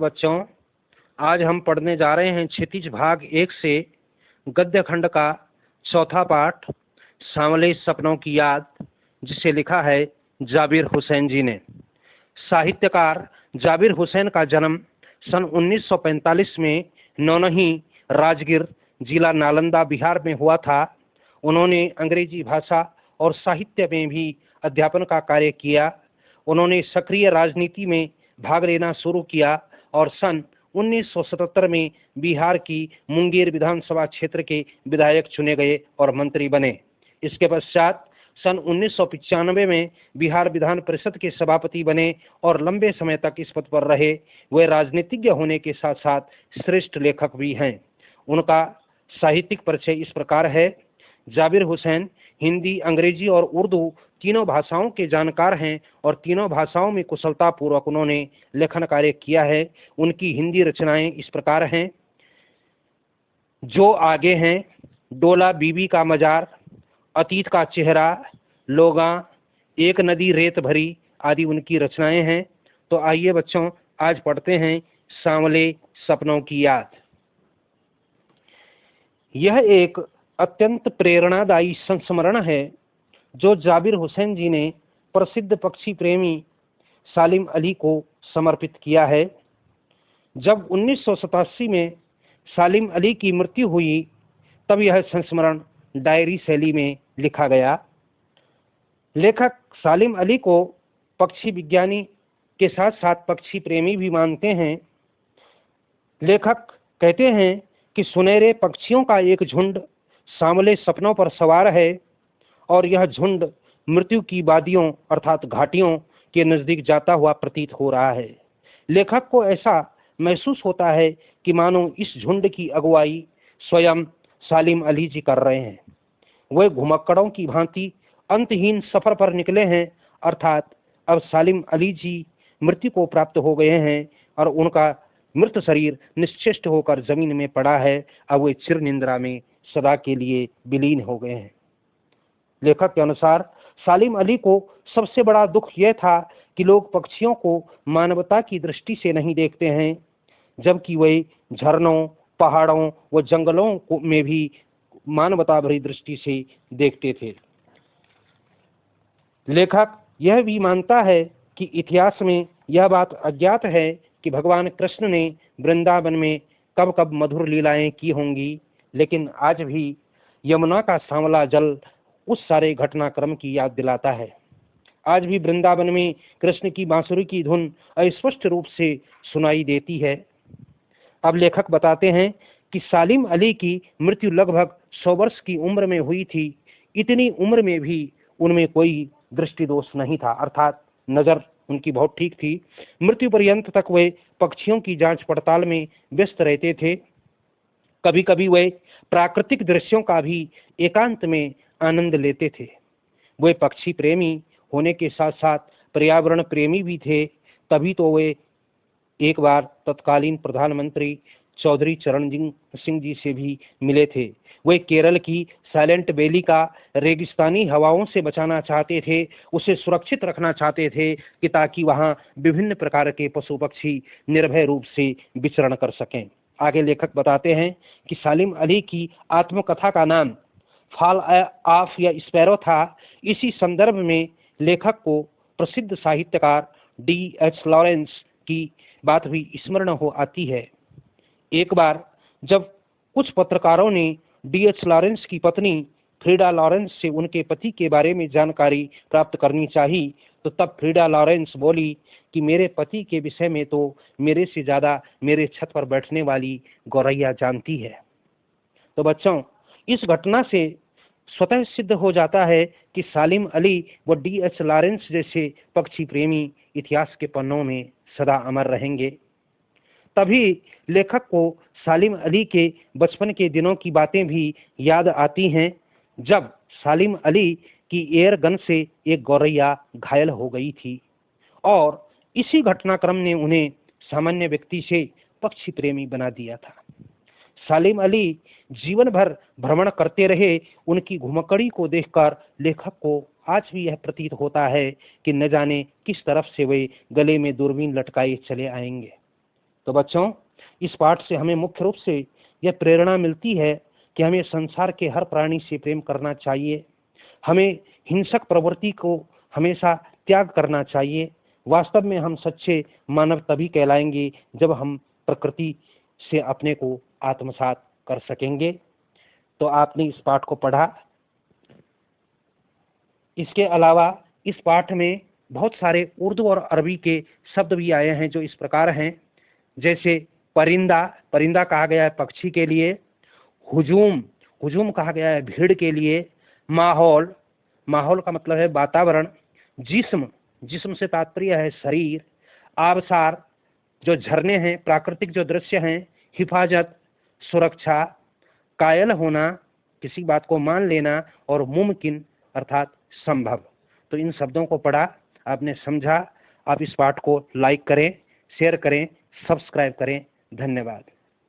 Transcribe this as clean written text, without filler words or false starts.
बच्चों, आज हम पढ़ने जा रहे हैं क्षितिज भाग 1 से गद्य खंड का चौथा पाठ, सांवले सपनों की याद, जिसे लिखा है जाबिर हुसैन जी ने। साहित्यकार जाबिर हुसैन का जन्म सन 1945 में नौनही, राजगीर, जिला नालंदा, बिहार में हुआ था। उन्होंने अंग्रेजी भाषा और साहित्य में भी अध्यापन का कार्य किया। उन्होंने सक्रिय राजनीति में भाग लेना शुरू किया और सन 1977 में बिहार की मुंगेर विधानसभा क्षेत्र के विधायक चुने गए और मंत्री बने। इसके पश्चात सन 1995 में बिहार विधान परिषद के सभापति बने और लंबे समय तक इस पद पर रहे। वे राजनीतिज्ञ होने के साथ साथ श्रेष्ठ लेखक भी हैं। उनका साहित्यिक परिचय इस प्रकार है। जाबिर हुसैन हिंदी, अंग्रेजी और उर्दू तीनों भाषाओं के जानकार हैं और तीनों भाषाओं में कुशलतापूर्वक उन्होंने लेखन कार्य किया है। उनकी हिंदी रचनाएं इस प्रकार हैं: जो आगे हैं, डोला बीबी का मजार, अतीत का चेहरा, लोगा, एक नदी रेत भरी आदि उनकी रचनाएं हैं। तो आइए बच्चों, आज पढ़ते हैं सांवले सपनों की याद। यह एक अत्यंत प्रेरणादायी संस्मरण है जो जाबिर हुसैन जी ने प्रसिद्ध पक्षी प्रेमी सालिम अली को समर्पित किया है। जब 1987 में सालिम अली की मृत्यु हुई, तब यह संस्मरण डायरी शैली में लिखा गया। लेखक सालिम अली को पक्षी विज्ञानी के साथ साथ पक्षी प्रेमी भी मानते हैं। लेखक कहते हैं कि सुनहरे पक्षियों का एक झुंड सांवले सपनों पर सवार है और यह झुंड मृत्यु की वादियों अर्थात घाटियों के नजदीक जाता हुआ प्रतीत हो रहा है। लेखक को ऐसा महसूस होता है कि मानो इस झुंड की अगुवाई स्वयं सालिम अली जी कर रहे हैं। वे घुमक्कड़ों की भांति अंतहीन सफर पर निकले हैं, अर्थात अब सालिम अली जी मृत्यु को प्राप्त हो गए हैं और उनका मृत शरीर निश्चेष्ट होकर जमीन में पड़ा है। अब वे चिर निंद्रा में सदा के लिए विलीन हो गए हैं। लेखक के अनुसार सालिम अली को सबसे बड़ा दुख यह था कि लोग पक्षियों को मानवता की दृष्टि से नहीं देखते हैं, जबकि वे झरनों, पहाड़ों व जंगलों में भी मानवता भरी दृष्टि से देखते थे। लेखक यह भी मानता है कि इतिहास में यह बात अज्ञात है कि भगवान कृष्ण ने वृंदावन में कब कब मधुर लीलाएं की होंगी, लेकिन आज भी यमुना का सांवला जल उस सारे घटनाक्रम की याद दिलाता है। आज भी वृंदावन में कृष्ण की बांसुरी की धुन अस्पष्ट रूप से सुनाई देती है। अब लेखक बताते हैं कि सालिम अली की मृत्यु लगभग 100 वर्ष की उम्र में हुई थी। इतनी उम्र में भी उनमें कोई दृष्टि दोष नहीं था, अर्थात नजर उनकी बहुत ठीक थी। मृत्यु पर्यंत तक वे पक्षियों की जांच पड़ताल में व्यस्त रहते थे। कभी कभी वे प्राकृतिक दृश्यों का भी एकांत में आनंद लेते थे। वे पक्षी प्रेमी होने के साथ साथ पर्यावरण प्रेमी भी थे। तभी तो वे एक बार तत्कालीन प्रधानमंत्री चौधरी चरण सिंह जी से भी मिले थे। वे केरल की साइलेंट वैली का रेगिस्तानी हवाओं से बचाना चाहते थे, उसे सुरक्षित रखना चाहते थे कि ताकि वहाँ विभिन्न प्रकार के पशु पक्षी निर्भय रूप से विचरण कर सकें। आगे लेखक बताते हैं कि सालिम अली की आत्मकथा का नाम फॉल ऑफ या स्पैरो था। इसी संदर्भ में लेखक को प्रसिद्ध साहित्यकार D.H. लॉरेंस की बात भी स्मरण हो आती है। एक बार जब कुछ पत्रकारों ने D.H. लॉरेंस की पत्नी फ्रीडा लॉरेंस से उनके पति के बारे में जानकारी प्राप्त करनी चाहिए, तो तब फ्रीडा लॉरेंस बोली कि मेरे पति के विषय में तो मेरे से ज़्यादा मेरे छत पर बैठने वाली गौरैया जानती है। तो बच्चों, इस घटना से स्वतः सिद्ध हो जाता है कि सालिम अली व D.H. लॉरेंस जैसे पक्षी प्रेमी इतिहास के पन्नों में सदा अमर रहेंगे। तभी लेखक को सालिम अली के बचपन के दिनों की बातें भी याद आती हैं, जब सालिम अली की एयर गन से एक गौरैया घायल हो गई थी और इसी घटनाक्रम ने उन्हें सामान्य व्यक्ति से पक्षी प्रेमी बना दिया था। सालिम अली जीवन भर भ्रमण करते रहे। उनकी घुमक्कड़ी को देखकर लेखक को आज भी यह प्रतीत होता है कि न जाने किस तरफ से वे गले में दूरबीन लटकाए चले आएंगे। तो बच्चों, इस पाठ से हमें मुख्य रूप से यह प्रेरणा मिलती है कि हमें संसार के हर प्राणी से प्रेम करना चाहिए, हमें हिंसक प्रवृत्ति को हमेशा त्याग करना चाहिए। वास्तव में हम सच्चे मानव तभी कहलाएंगे जब हम प्रकृति से अपने को आत्मसात कर सकेंगे। तो आपने इस पाठ को पढ़ा। इसके अलावा इस पाठ में बहुत सारे उर्दू और अरबी के शब्द भी आए हैं जो इस प्रकार हैं, जैसे परिंदा, परिंदा कहा गया है पक्षी के लिए, हुजूम, हुजूम कहा गया है भीड़ के लिए, माहौल, माहौल का मतलब है वातावरण, जिस्म, जिस्म से तात्पर्य है शरीर, आबसार, जो झरने हैं, प्राकृतिक जो दृश्य हैं, हिफाजत, सुरक्षा, कायल होना, किसी बात को मान लेना, और मुमकिन अर्थात संभव। तो इन शब्दों को पढ़ा, आपने समझा। आप इस पाठ को लाइक करें, शेयर करें, सब्सक्राइब करें। धन्यवाद।